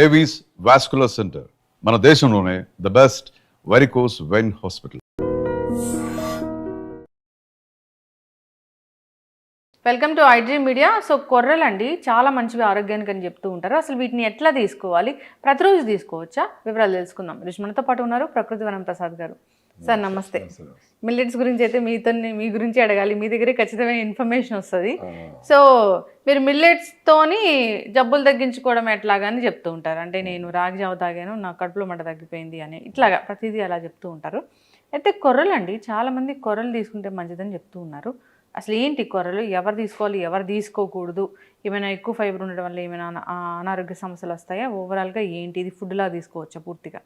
Avis vascular centre మన దేశంలోనే the best varicose vein hospital. Welcome to iDream media. So కొర్రలండి చాలా మంచివి ఆరోగ్యానికి అని చెప్తూ ఉంటారు. అసలు వీటిని ఎట్లా తీసుకోవాలి, ప్రతిరోజు తీసుకోవచ్చా, వివరాలు తెలుసుకుందాం. మనతో పాటు ఉన్నారు ప్రకృతి వనం ప్రసాద్ గారు. సార్ నమస్తే. మిల్లెట్స్ గురించి అయితే మీ గురించి అడగాలి, మీ దగ్గరే ఖచ్చితమైన ఇన్ఫర్మేషన్ వస్తుంది. సో మీరు మిల్లెట్స్తోని జబ్బులు తగ్గించుకోవడం ఎట్లాగని చెప్తూ ఉంటారు. అంటే నేను రాగి జావ తాగాను, నా కడుపులో మంట తగ్గిపోయింది అని, ఇట్లాగా ప్రతిదీ అలా చెప్తూ ఉంటారు. అయితే కొర్రలండి చాలామంది కొర్రలు తీసుకుంటే మంచిదని చెప్తూ ఉన్నారు. అసలు ఏంటి కొర్రలు, ఎవరు తీసుకోవాలి, ఎవరు తీసుకోకూడదు, ఏమైనా ఎక్కువ ఫైబర్ ఉండడం వల్ల ఏమైనా అనారోగ్య సమస్యలు వస్తాయా, ఓవరాల్గా ఏంటి, ఇది ఫుడ్లా తీసుకోవచ్చా పూర్తిగా?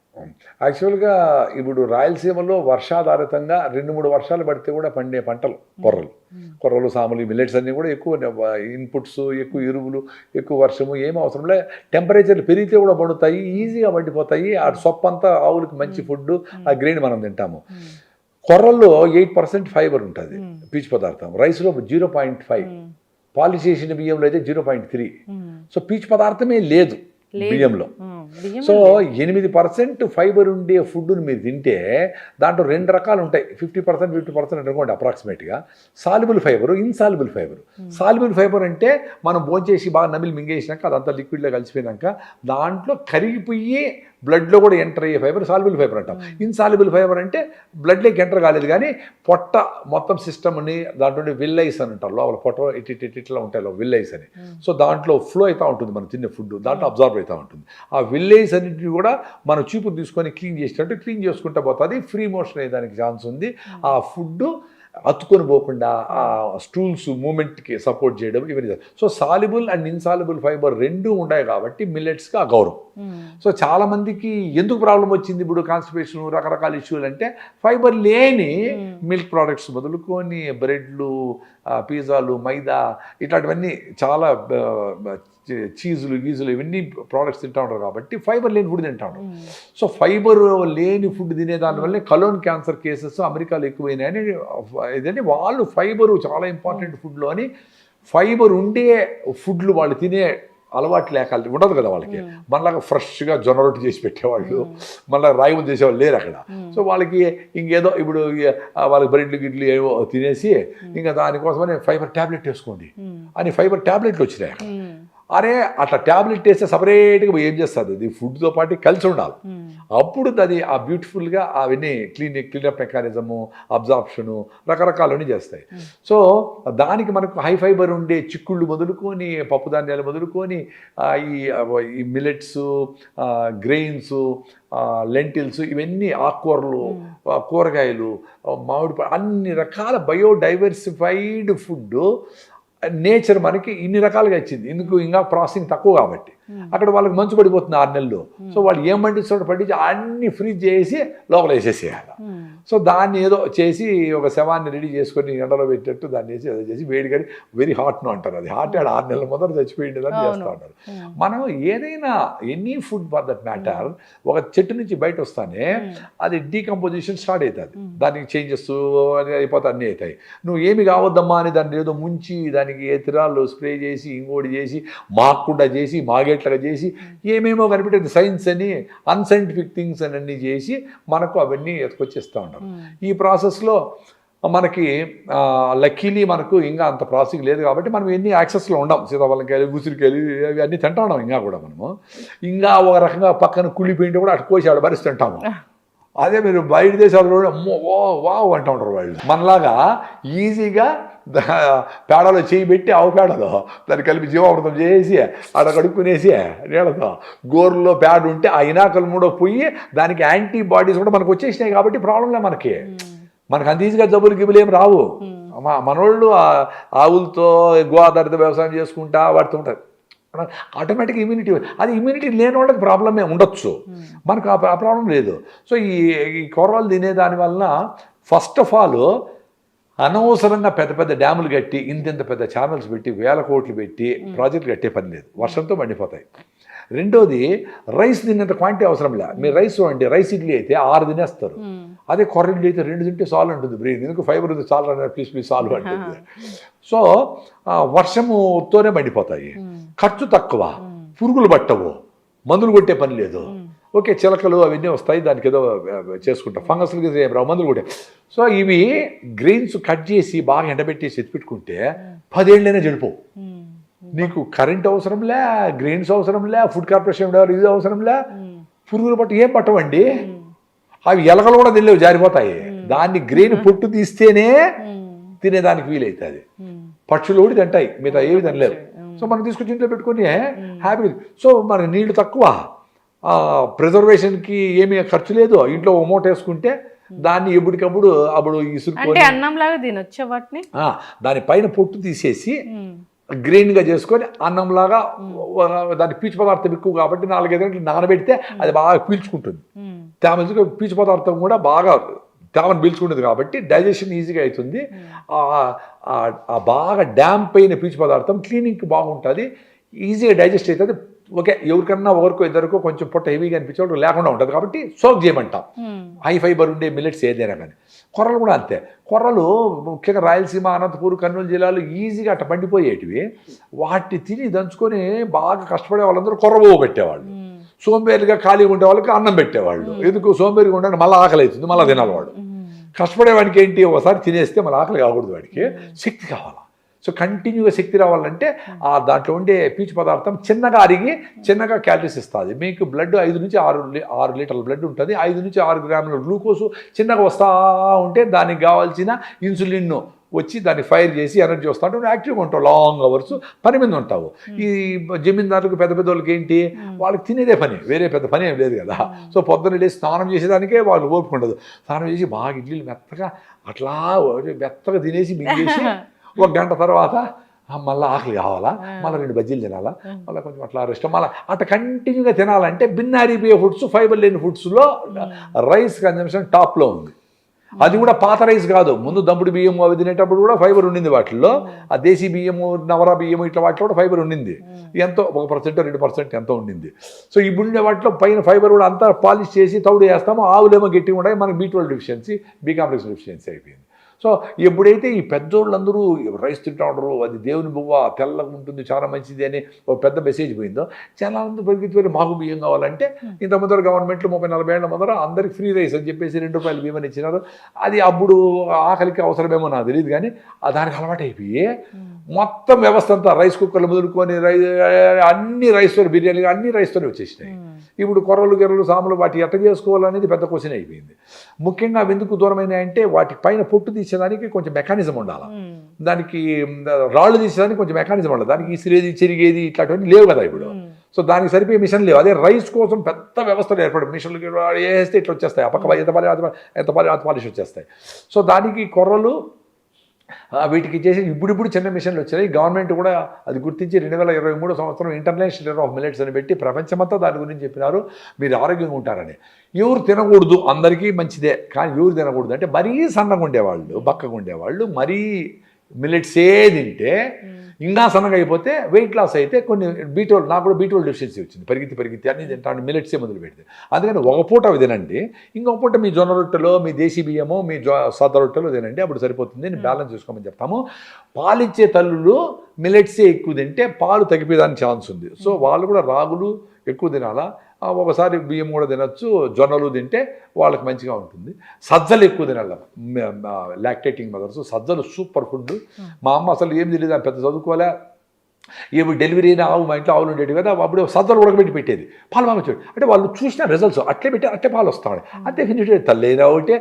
యాక్చువల్గా ఇప్పుడు రాయలసీమలో వర్షాధారితంగా 2-3 వర్షాలు పడితే కూడా పండే పంటలు కొర్రలు, సాములు, మిల్లెట్స్ అన్నీ కూడా ఎక్కువ ఇన్పుట్స్, ఎక్కువ ఎరువులు, ఎక్కువ వర్షము ఏం అవసరం లే. టెంపరేచర్లు పెరిగితే కూడా పండుతాయి, ఈజీగా పండిపోతాయి. ఆ సొప్పంతా ఆవులకి మంచి ఫుడ్, ఆ గ్రెయిన్ మనం తింటాము. కొర్రల్లో 8% ఫైబర్ ఉంటుంది, పీచు పదార్థం. రైస్లో 0.5, పాలిష్ చేసిన బియ్యంలో అయితే 0.3. సో పీచు పదార్థమే లేదు బియ్యంలో. సో 8% ఫైబర్ ఉండే ఫుడ్ని మీరు తింటే దాంట్లో 2 రకాలు ఉంటాయి. 50% అనుకోండి అప్రాక్సిమేట్గా. Soluble fibre, insoluble fibre. Soluble fibre అంటే మనం భోంచేసి బాగా నమిలి మింగేసినాక అదంతా లిక్విడ్లో కలిసిపోయినాక దాంట్లో కరిగిపోయి బ్లడ్లో కూడా ఎంటర్ అయ్యే ఫైబర్ సాల్యుబుల్ ఫైబర్ అంటాం. ఇన్సాల్యుబుల్ ఫైబర్ అంటే బ్లడ్లోకి ఎంటర్ కాలేదు కానీ పొట్ట మొత్తం సిస్టమ్ని దాంట్లో విల్లైస్ అని అంటారు. లోపల పొట్ట ఇట్లా ఉంటాయి విల్లైస్ అని. సో దాంట్లో ఫ్లో అవుతూ ఉంటుంది మనం తినే ఫుడ్, దాంట్లో అబ్జార్బ్ అవుతూ ఉంటుంది. ఆ విల్లైస్ అన్నింటినీ కూడా మనం చూపు తీసుకొని క్లీన్ చేసినట్టు క్లీన్ చేసుకుంటూ పోతుంది. ఫ్రీ మోషన్ అయ్యేదానికి ఛాన్స్ ఉంది. ఆ ఫుడ్ అతుకొని పోకుండా ఆ స్టూల్స్ మూమెంట్కి సపోర్ట్ చేయడం ఇవన్నీ. So soluble and insoluble fibre 2 ఉన్నాయి కాబట్టి మిల్లెట్స్కి ఆ గౌరవం. సో చాలామందికి ఎందుకు ప్రాబ్లం వచ్చింది ఇప్పుడు కాన్స్టిపేషన్, రకరకాల ఇష్యూలు అంటే ఫైబర్ లేని మిల్క్ ప్రోడక్ట్స్ మొదలుకొని బ్రెడ్లు, పిజ్జాలు, మైదా ఇట్లాంటివన్నీ చాలా చీజులు, గీజులు ఇవన్నీ ప్రోడక్ట్స్ తింటూ ఉంటారు కాబట్టి ఫైబర్ లేని ఫుడ్ తింటా ఉంటారు. సో ఫైబర్ లేని ఫుడ్ తినేదానివల్లే కలోన్ క్యాన్సర్ కేసెస్ అమెరికాలో ఎక్కువైనాయని ఇదంటే వాళ్ళు ఫైబరు చాలా ఇంపార్టెంట్ ఫుడ్లో అని ఫైబర్ ఉండే ఫుడ్లు వాళ్ళు తినే అలవాటు లేక ఉండదు కదా వాళ్ళకి. మనలాగా ఫ్రెష్గా జొన్న రొట్టె చేసి పెట్టేవాళ్ళు, మళ్ళీ రాగి ముద్ద చేసేవాళ్ళు లేరు అక్కడ. సో వాళ్ళకి ఇంకేదో ఇప్పుడు వాళ్ళకి బ్రెడ్లు గిడ్లు ఏవో తినేసి ఇంకా దానికోసమని ఫైబర్ ట్యాబ్లెట్ వేసుకోండి అని ఫైబర్ ట్యాబ్లెట్లు వచ్చినాయి. అరే అట్లా ట్యాబ్లెట్ వేస్తే సపరేట్గా ఏం చేస్తుంది, అది ఫుడ్తో పాటు కలిసి ఉండాలి. అప్పుడు అది ఆ బ్యూటిఫుల్గా అవన్నీ క్లీనప్ మెకానిజము, అబ్జార్ప్షను రకరకాలన్నీ చేస్తాయి. సో దానికి మనకు హై ఫైబర్ ఉండే చిక్కుళ్ళు మొదలుకొని, పప్పు ధాన్యాలు మొదలుకొని, ఈ మిల్లెట్స్, గ్రెయిన్స్, లెంటిల్స్, ఇవన్నీ ఆకుకూరలు, కూరగాయలు, మామిడి, అన్ని రకాల బయోడైవర్సిఫైడ్ ఫుడ్ నేచర్ మనకి ఇన్ని రకాలుగా ఇచ్చింది. ఎందుకు, ఇంకా ప్రాసెసింగ్ తక్కువ కాబట్టి. అక్కడ వాళ్ళకి మంచు పడిపోతుంది 6 నెలలు. సో వాళ్ళు ఏం పండిస్తాడో పండించి అన్ని ఫ్రీజ్ చేసి లోపల వేసేసేయాలి. సో దాన్ని ఏదో చేసి ఒక శవాన్ని రెడీ చేసుకొని ఎండలో పెట్టేట్టు దాన్ని వేసి ఏదో చేసి వేడి కానీ వెరీ హాట్ను అంటారు. అది హాట్ 6 నెలల మొదలు చచ్చిపోయింది అని చేస్తూ ఉంటారు. మనం ఏదైనా any food for that matter ఒక చెట్టు నుంచి బయట వస్తానే అది డీకంపోజిషన్ స్టార్ట్ అవుతుంది. దానికి చేంజెస్ అయిపోతే అన్నీ అవుతాయి. నువ్వు ఏమి కావద్దమ్మా అని దాన్ని ఏదో ముంచి దానికి ఎథిరాల్ స్ప్రే చేసి ఇంకోటి చేసి మాకుండా చేసి మాగేట్లుగా చేసి ఏమేమో కనిపెట్టేది సైన్స్ అని అన్సైంటిఫిక్ థింగ్స్ అని అన్నీ చేసి మనకు అవన్నీ ఎత్తుకొచ్చేస్తూ ఉంటారు. ఈ ప్రాసెస్లో మనకి లక్కీలీ మనకు ఇంకా అంత ప్రాసెసింగ్ లేదు కాబట్టి మనం ఎన్ని యాక్సెస్లో ఉండం. సీతాఫలంకాయలు, ఉసిరికాయలు ఇవి అన్నీ తింటా ఉన్నాం. ఇంకా కూడా మనము ఇంకా ఒక రకంగా పక్కన కుళ్ళిపోయింటే కూడా అటు కోసి ఆడ భరిస్తుంటాము. అదే మీరు బయట దేశాల్లో అమ్మో వావ్ అంటూ ఉంటారు వాళ్ళు. మనలాగా ఈజీగా పేడలో చేయి పెట్టి ఆవు పేడలో దాన్ని కలిపి జీవామృతం చేసి ఆడ కడుక్కునేసి నీళ్ళతో గోరులో పేడ ఉంటే ఆ ఇనాకలు మూడో పోయి దానికి యాంటీబాడీస్ కూడా మనకు వచ్చేసినాయి కాబట్టి ప్రాబ్లంలే మనకు అంత ఈజీగా జబ్బులు గిబ్బులు ఏం రావు. మనోళ్ళు ఆవులతో గో ఆధారిత వ్యవసాయం చేసుకుంటా వాడుతుంటారు. ఆటోమేటిక్ ఇమ్యూనిటీ, అది ఇమ్యూనిటీ లేని వాళ్ళకి ప్రాబ్లమే ఉండొచ్చు, మనకు ఆ ప్రాబ్లం లేదు. సో ఈ కూరలు తినే దానివల్ల ఫస్ట్ ఆఫ్ ఆల్ అనవసరంగా పెద్ద పెద్ద డ్యాములు కట్టి ఇంత పెద్ద ఛానల్స్ పెట్టి 1000 కోట్లు పెట్టి ప్రాజెక్టులు కట్టే పని లేదు, వర్షంతో మండిపోతాయి. రెండోది రైస్ తిన్నంత క్వాంటిటీ అవసరం లే. మీరు రైస్ చూడండి, రైస్ ఇడ్లీ అయితే 6 తినేస్తారు. అదే కొర్ర ఇడ్లీ అయితే 2 తింటే చాలు ఉంటుంది. బ్రెయిన్ ఎందుకు ఫైబర్ ఉంది చాలు అన్నారు, ప్లీజ్ చాలు అంటుంది. సో వర్షముతోనే మండిపోతాయి, ఖర్చు తక్కువ, పురుగులు పట్టవు, మందులు కొట్టే పని లేదు. ఓకే, చిలకలు అవన్నీ వస్తాయి, దానికి ఏదో చేసుకుంటాం, ఫంగస్లకి ఏం రావు, మందులు కొట్టే. సో ఇవి గ్రెయిన్స్ కట్ చేసి బాగా ఎండబెట్టేసి ఎత్తిపెట్టుకుంటే 10 ఏళ్ళైనా చెడిపోవు. నీకు కరెంట్ అవసరంలే, గ్రెయిన్స్ అవసరంలే, ఫుడ్ కార్పొరేషన్ ఇది అవసరంలే, పురుగులు పట్టు ఏం పట్టవండి. అవి ఎలకలు కూడా తినలేవు, జారిపోతాయి. దాన్ని గ్రెయిన్ పొట్టు తీస్తేనే తినేదానికి వీలవుతుంది. పక్షులు కూడా తింటాయి, మిగతా ఏవి తినలేవు. సో మనం తీసుకొచ్చి ఇంట్లో పెట్టుకొని హ్యాపీ. సో మనకి నీళ్లు తక్కువ, ప్రిజర్వేషన్కి ఏమీ ఖర్చు లేదు. ఇంట్లో ఓ మూట వేసుకుంటే దాన్ని ఎప్పటికప్పుడు ఇసురుకొని అన్నంలాగా తినొచ్చా వాటిని. దానిపైన పొట్టు తీసేసి గ్రీన్గా చేసుకొని అన్నంలాగా, దాని పీచు పదార్థం ఎక్కువ కాబట్టి 4-5 గంటలు నానబెడితే అది బాగా పీల్చుకుంటుంది. తేమ పీచు పదార్థం కూడా బాగా తేమను పీల్చుకుంటుంది కాబట్టి డైజెషన్ ఈజీగా అవుతుంది. బాగా డ్యాంప్ అయిన పీచు పదార్థం క్లీనింగ్కి బాగుంటుంది, ఈజీగా డైజెస్ట్ అవుతుంది. ఓకే, ఎవరికన్నా ఒకరికో ఇద్దరికో కొంచెం పొట్ట హెవీగా అనిపించేవాడు లేకుండా ఉంటుంది కాబట్టి సోక్ చేయమంటాం. హై ఫైబర్ ఉండే మిల్లెట్స్ ఏదైనా కానీ. కొర్రలు కూడా అంతే. కొర్రలు ముఖ్యంగా రాయలసీమ, అనంతపూర్, కర్నూలు జిల్లాలో ఈజీగా అట్ట పండిపోయేటివి. వాటిని తిని దంచుకొని బాగా కష్టపడే వాళ్ళందరూ కొర్రబోవ పెట్టేవాళ్ళు. సోంబేరిగా ఖాళీగా ఉండే వాళ్ళకి అన్నం పెట్టేవాళ్ళు. ఎందుకు సోంబేరిగా ఉండే మళ్ళీ ఆకలి అవుతుంది, మళ్ళీ తినాలి వాడు. కష్టపడేవాడికి ఏంటి, ఒకసారి తినేస్తే మళ్ళీ ఆకలి కాకూడదు, వాడికి శక్తి కావాలా. సో కంటిన్యూగా శక్తి రావాలంటే దాంట్లో ఉండే పీచు పదార్థం చిన్నగా అరిగి చిన్నగా క్యాలరీస్ ఇస్తుంది. మీకు బ్లడ్ 5 నుంచి 6 లీటర్ల బ్లడ్ ఉంటుంది. 5 నుంచి 6 గ్రాముల గ్లూకోజ్ చిన్నగా వస్తూ ఉంటే దానికి కావాల్సిన ఇన్సులిన్ వచ్చి దాన్ని ఫైర్ చేసి ఎనర్జీ వస్తూ ఉంటే యాక్టివ్గా ఉంటావు, లాంగ్ అవర్స్ పని మీద ఉంటావు. ఈ జమీందారులకు పెద్ద వాళ్ళకి ఏంటి, వాళ్ళకి తినేదే పని, వేరే పెద్ద పని ఏం లేదు కదా. సో పొద్దున్న లేసి స్నానం చేసేదానికే వాళ్ళు ఓపిక ఉండదు. స్నానం చేసి బాగా ఇడ్లీలు మెత్తగా అట్లా మెత్తగా తినేసి మింగేసి 1 గంట తర్వాత మళ్ళీ ఆకలి కావాలా, మళ్ళీ 2 బజ్జీలు తినాలా, మళ్ళీ కొంచెం అట్లా రెస్ట్, మళ్ళీ అట్లా కంటిన్యూగా తినాలంటే భిన్నారిపోయే ఫుడ్స్, ఫైబర్ లేని ఫుడ్స్లో రైస్ కన్జంప్షన్ టాప్లో ఉంది. అది కూడా పాత రైస్ కాదు, ముందు దంపుడు బియ్యం అవి తినేటప్పుడు కూడా ఫైబర్ ఉండింది వాటిల్లో. ఆ దేశీ బియ్యము, నవరా బియ్యము ఇట్లా వాటిలో కూడా ఫైబర్ ఉండింది. ఎంతో 1% 2% ఎంతో ఉండింది. సో ఇప్పుడు ఉండే వాటిలో పైన ఫైబర్ కూడా అంతా పాలిష్ చేసి తౌడు వేస్తాము. ఆవులేమో గట్టిగా ఉంటాయి, మనకి B12 deficiency, B complex deficiency అయిపోయింది. సో ఎప్పుడైతే ఈ పెద్దోళ్ళందరూ రైస్ తింటా ఉండరు, అది దేవుని బువ్వ తెల్లగా ఉంటుంది చాలా మంచిది అని ఒక పెద్ద మెసేజ్ పోయిందో, చాలా మంది పరిగెత్తిపోయి మాకు బియ్యం కావాలంటే ఇంత ముందర గవర్నమెంట్లో 30-40 ఏళ్ల ముందర అందరికి ఫ్రీ రైస్ అని చెప్పేసి ₹2 బియ్యం ఇచ్చినారు. అది అప్పుడు ఆకలికి అవసరమేమో నాకు తెలియదు, కానీ దానికి అలవాటు అయిపోయి మొత్తం వ్యవస్థ అంతా రైస్ కుక్కర్లు మొదలుకొని అన్ని రైస్తో, బిర్యానీలు అన్ని రైస్తోనే వచ్చేసినాయి. ఇప్పుడు కొర్రలు గిర్రలు సాములు వాటి ఎట్ట చేసుకోవాలనేది పెద్ద క్వశ్చన్ అయిపోయింది. ముఖ్యంగా ఎందుకు దూరమైనాయంటే వాటి పైన పొట్టు తీసేదానికి కొంచెం మెకానిజం ఉండాలి, దానికి రాళ్ళు తీసేదానికి కొంచెం మెకానిజం ఉండాలి, దానికి ఇసిరేది చెరిగేది ఇట్లాంటివన్నీ లేవు కదా ఇప్పుడు. సో దానికి సరిపోయే మిషన్ లేవు. అదే రైస్ కోసం పెద్ద వ్యవస్థలు ఏర్పడి మిషన్లు వేస్తే ఇట్లా వచ్చేస్తాయి, అప్పక ఎంత పాలిష్ వచ్చేస్తాయి. సో దానికి కొర్రలు వీటికి చేసి ఇప్పుడు చిన్న మిషన్లు వచ్చినాయి. గవర్నమెంట్ కూడా అది గుర్తించి 2023 సంవత్సరం ఇంటర్నేషనల్ ఇయర్ ఆఫ్ మిల్లెట్స్ అని పెట్టి ప్రపంచమంతా దాని గురించి చెప్పినారు. మీరు ఆరోగ్యంగా ఉంటారని. ఎవరు తినకూడదు, అందరికీ మంచిదే, కానీ ఎవరు తినకూడదు అంటే మరీ సన్నగా ఉండేవాళ్ళు, బక్కగా ఉండేవాళ్ళు, మరీ మిల్లెట్సే తింటే ఇంకా సన్నగా అయిపోతే వెయిట్ లాస్ అయితే కొన్ని నాకు కూడా B12 డెఫిషియన్సీ వచ్చింది. పరిగెత్తి అన్ని తింటాను, మిల్లెట్సే మొదలు పెడితే. అందుకని ఒక పూట అవి తినండి, ఇంకొక పూట మీ జొన్న రొట్టెలో, మీ దేశీ బియ్యమో, మీ సద్ద రొట్టెలో తినండి, అప్పుడు సరిపోతుంది. నేను బ్యాలెన్స్ చేసుకోమని చెప్తాము. పాలిచ్చే తల్లులు మిల్లెట్సే ఎక్కువ తింటే పాలు తగ్గిపోయేదానికి ఛాన్స్ ఉంది. సో వాళ్ళు కూడా రాగులు ఎక్కువ తినాలా, ఒకసారి బియ్యం కూడా తినచ్చు, జొన్నలు తింటే వాళ్ళకి మంచిగా ఉంటుంది. సజ్జలు ఎక్కువ తినాలి, లాక్టేటింగ్ మదర్స్. సజ్జలు సూపర్ ఫుడ్. మా అమ్మ అసలు ఏం తెలియదు, పెద్ద చదువుకోలే, ఏమి డెలివరీ అయిన ఆవు, మా ఇంట్లో ఆవులు ఉండేవి కదా, అప్పుడు సజ్జలు ఉడకబెట్టి పెట్టేది, పాలు బాగా వచ్చేది. అంటే వాళ్ళు చూసిన రిజల్ట్స్ అట్లే పెట్టి అట్లే పాలు వస్తాయి. అంతే తల్లైనా ఒకటే,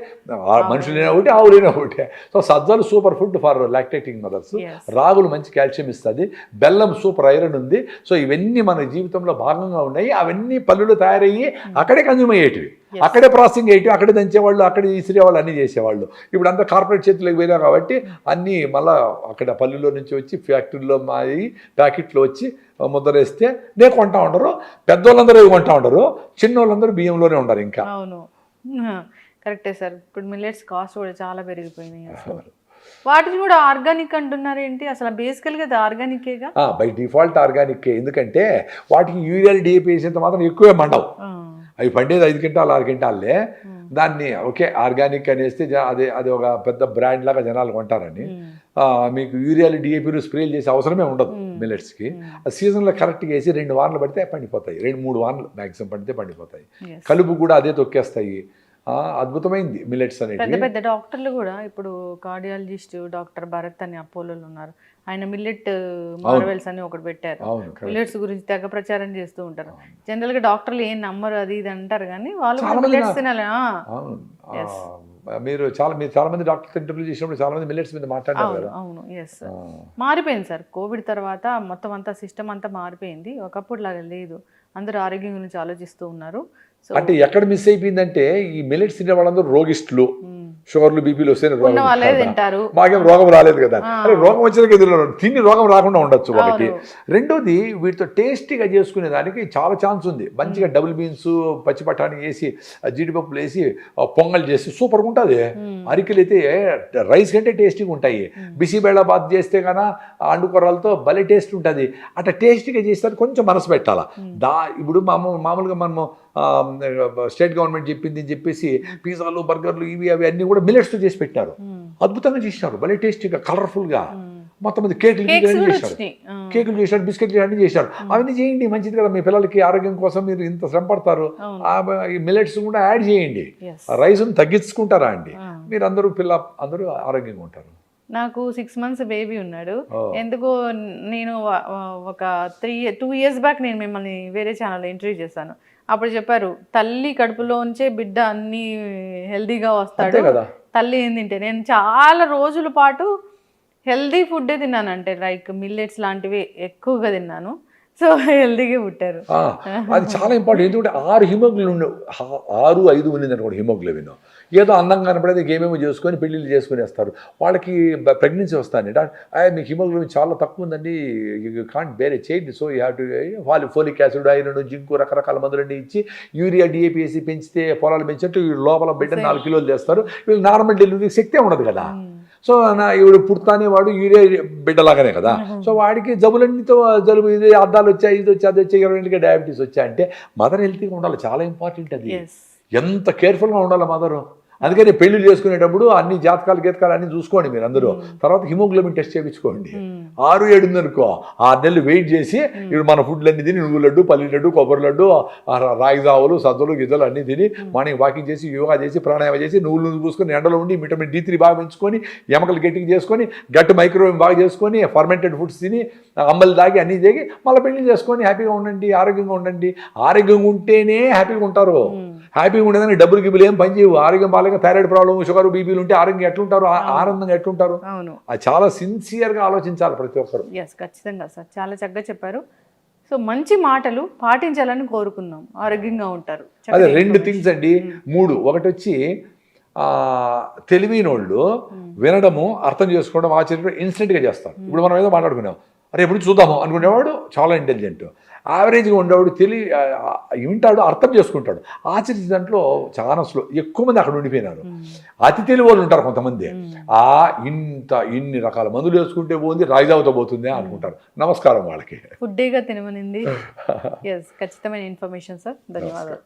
మనుషులైనా ఒకటి, ఆవులైనా ఒకటే. సో సజ్జలు super food for lactating mothers. రాగులు మంచి కాల్షియం ఇస్తుంది, బెల్లం సూపర్ ఐరన్ ఉంది. సో ఇవన్నీ మన జీవితంలో భాగంగా ఉన్నాయి. అవన్నీ పళ్ళులు తయారయ్యి అక్కడే కన్జ్యూమ్ అయ్యేటివి, అక్కడే ప్రాసెసింగ్ అయ్యేటివి, అక్కడే దంచేవాళ్ళు, అక్కడే ఇసిరేవాళ్ళు, అన్నీ చేసేవాళ్ళు. ఇప్పుడు అంతా కార్పొరేట్ చేతులకు పోయినా కాబట్టి అన్నీ మళ్ళీ అక్కడ పల్లెల్లో నుంచి వచ్చి ఫ్యాక్టరీలో మాది ప్యాకెట్లో వచ్చి ముద్రేస్తే నేను కొంటా ఉండరు. పెద్దోళ్ళందరూ కొంటా ఉండరు, చిన్నోళ్ళందరూ బియ్యంలోనే ఉండరు. ఇంకా అవును, కరెక్టే సార్. ఇప్పుడు మిల్లెట్స్ కాస్ట్ కూడా చాలా పెరిగిపోయినాయి. అసలు వాటిని కూడా ఆర్గానిక్ అంటున్నారు ఏంటి? అసలు బేసికల్గా అది ఆర్గానికేగా? By default organic. ఎందుకంటే వాటికి యూరియల్ DAP వేసేంత మాత్రం ఎక్కువే మండవు. అవి పండేది 5 క్వింటాలు 6 క్వింటాలే. దాన్ని ఓకే ఆర్గానిక్ అనేస్తే అది ఒక పెద్ద బ్రాండ్ లాగా జనాలు కొంటారని మీకు యూరియాలు డిఏపీలు స్ప్రేలు చేసే అవసరమే ఉండదు మిల్లెట్స్కి. ఆ సీజన్లో కరెక్ట్గా వేసి 2 వారాలు పడితే పండిపోతాయి, 2-3 వారాలు మ్యాక్సిమం పడితే పండిపోతాయి. కలుపు కూడా అదే తొక్కేస్తాయి. అద్భుతమైంది మిల్లెట్స్ పెద్ద అనేది. పెద్ద డాక్టర్లు కూడా ఇప్పుడు కార్డియాలజిస్ట్ డాక్టర్ భరత్ అని అపోలోలో ఉన్నారు, ఆయన మిల్లెట్ మార్వెల్స్ అని ఒకటి పెట్టారు. మిల్లెట్స్ గురించి తెగ ప్రచారం చేస్తూ ఉంటారు. జనరల్ గా డాక్టర్లు ఏం నమ్మరు అది ఇది అంటారు కానీ వాళ్ళు మిల్లెట్స్ తినాలి. మీరు చాలా మంది డాక్టర్స్ ఇంటర్వ్యూ చేసినప్పుడు చాలా మంది మిల్లెట్స్ మీద మాట్లాడారు కదా. అవును, ఎస్. మారిపోయింది సార్, కోవిడ్ తర్వాత మొత్తం అంతా సిస్టమ్ అంతా మారిపోయింది, ఒకప్పుడు లాగా లేదు. అందరూ ఆరోగ్యం గురించి ఆలోచిస్తూ ఉన్నారు. అంటే ఎక్కడ మిస్ అయిపోయిందంటే ఈ మిల్లెట్స్ తినే వాళ్ళందరూ రోగిస్టులు, షుగర్లు బీపీలు వస్తే మాకేం రోగం రాలేదు కదా. అరే రోగం వచ్చిన ఎదురు తిని రోగం రాకుండా ఉండొచ్చు ఒకటి. రెండోది వీటితో టేస్టీగా చేసుకునే దానికి చాలా ఛాన్స్ ఉంది. మంచిగా డబుల్ బీన్స్ పచ్చి బఠానీ వేసి జీడిపప్పులు వేసి పొంగల్ చేసి సూపర్గా ఉంటుంది. అరికెలు అయితే రైస్ కంటే టేస్టీగా ఉంటాయి. బిసిబేళబాద్ చేస్తే కన్నా అండుకూరలతో భలే టేస్ట్ ఉంటుంది. అట్లా టేస్టీగా చేస్తే కొంచెం మనసు పెట్టాలా. ఇప్పుడు మామూలుగా మనము స్టేట్ గవర్నమెంట్ చెప్పింది అని చెప్పేసి పిజ్జాలు బర్గర్లు ఇవి అవి అన్నీ కూడా మిల్లెట్స్తో చేసి పెట్టారు. అద్భుతంగా చేసినారు, భలే టేస్టీగా కలర్ఫుల్గా. మొత్తం మంది కేకులు చేశారు, బిస్కెట్లు అన్నీ చేశారు. అవన్నీ చేయండి, మంచిది కదా. మీ పిల్లలకి ఆరోగ్యం కోసం మీరు ఇంత శ్రమ పడతారు, ఈ మిల్లెట్స్ కూడా యాడ్ చేయండి. రైస్ను తగ్గించుకుంటారా అండి, మీరు అందరూ అందరూ ఆరోగ్యంగా ఉంటారు. నాకు 6 months బేబీ ఉన్నాడు. ఎందుకో నేను ఒక 2 years బ్యాక్ నేను మిమ్మల్ని వేరే ఛానల్లో ఇంటర్వ్యూ చేశాను. అప్పుడు చెప్పారు తల్లి కడుపులోంచే బిడ్డ అన్ని హెల్దీగా వస్తాడు, తల్లి ఏం తింటే. నేను చాలా రోజుల పాటు హెల్దీ ఫుడ్డే తిన్నాను, అంటే లైక్ మిల్లెట్స్ లాంటివి ఎక్కువగా తిన్నాను. సో హెల్దీగా పుట్టారు. అది చాలా ఇంపార్టెంట్. ఎందుకంటే 6 హిమోగ్లోబిన్ 6-5 ఉన్నది అనుకోండి హిమోగ్లోబిన్. ఏదో అందంగా కనపడేది ఏమేమో చేసుకొని పెళ్ళిళ్ళు చేసుకునేస్తారు. వాళ్ళకి ప్రెగ్నెన్సీ వస్తాను, మీకు హిమోగ్లోబిన్ చాలా తక్కువ ఉందండి, యూ కాంట్ బేరే చేయండి. So you have to folic acid, iron, zinc రకరకాల మందులన్నీ ఇచ్చి యూరియా డిఏపీ వేసి పెంచితే పొలాలు పెంచినట్టు లోపల బిడ్డ 4 కిలోలు చేస్తారు. వీళ్ళు నార్మల్ డెలివరీ శక్తే ఉండదు కదా. సో ఈవిడ పుడతానే వాడు యూరియా బిడ్డలాగానే కదా. సో వాడికి జలుబు ఇది అద్దాలు వచ్చాయి, ఇది వచ్చి అది వచ్చాయి, 20 డయాబెటీస్ వచ్చాయంటే మదర్ హెల్తీగా ఉండాలి, చాలా ఇంపార్టెంట్ అది. ఎంత కేర్ఫుల్గా ఉండాలి మదరు. అందుకని పెళ్లి చేసుకునేటప్పుడు అన్ని జాతకాలు గీతకాలు అన్ని చూసుకోండి మీరు అందరూ. తర్వాత హిమోగ్లోబిన్ టెస్ట్ చేయించుకోండి. 6-7 ఉందనుకో 6 నెలలు వెయిట్ చేసి ఇప్పుడు మన ఫుడ్లు అన్ని తిని నువ్వు లడ్డు, పల్లి లడ్డు, కొబ్బరి లడ్డు, రాగి జావులు, సద్దులు గిద్దలు అన్నీ తిని మార్నింగ్ వాకింగ్ చేసి యోగా చేసి ప్రాణాయామం చేసి నువ్వులు పూసుకొని ఎండలో ఉండి విటమిన్ D3 బాగా పెంచుకొని ఎముకలు గట్టిగా చేసుకొని గట్టు మైక్రోవేవ్ బాగా చేసుకొని ఫర్మెంటెడ్ ఫుడ్స్ తిని అమ్మలు దాగి అన్నీ తాగి మళ్ళీ పెళ్లి చేసుకొని హ్యాపీగా ఉండండి, ఆరోగ్యంగా ఉండండి. ఆరోగ్యంగా ఉంటేనే హ్యాపీగా ఉంటారు. హ్యాపీగా ఉండేదానికి డబ్బులు గిబ్బులు ఏం పని చేయవు. ఆరోగ్యం బాగా థైరాయిడ్ ప్రాబ్లం, షుగర్, బీపీలు ఉంటే ఆరోగ్యం ఎట్లుంటారు, ఆనందంగా ఎట్లుంటారు. అది చాలా సిన్సియర్గా ఆలోచించాలి ప్రతి ఒక్కరు. ఖచ్చితంగా సార్, చాలా చక్కగా చెప్పారు. సో మంచి మాటలు పాటించాలని కోరుకుందాం, ఆరోగ్యంగా ఉంటారు. అదే 2 థింగ్స్ అండి, 3. ఒకటి వచ్చి తెలివైన వాళ్ళు వినడము, అర్థం చేసుకోవడం, ఆచరించడం ఇన్స్టెంట్గా చేస్తారు. ఇప్పుడు మనం ఏదో మాట్లాడుకున్నాం, అరే ఎప్పుడు చూద్దాము అనుకునేవాడు చాలా ఇంటెలిజెంట్. యావరేజ్గా ఉండేవాడు వింటాడు, అర్థం చేసుకుంటాడు. ఆచరించే దాంట్లో చాలా స్లో. ఎక్కువ మంది అక్కడ ఉండిపోయినారు. అతి తెలివి వాళ్ళు ఉంటారు కొంతమంది. ఇన్ని రకాల మందులు వేసుకుంటే పోతుంది, రాయిదావుతో పోతుంది అనుకుంటారు. నమస్కారం వాళ్ళకి. ఫుడ్డేగా తినమనింది. ఖచ్చితమైన ఇన్ఫర్మేషన్ సార్, ధన్యవాదాలు.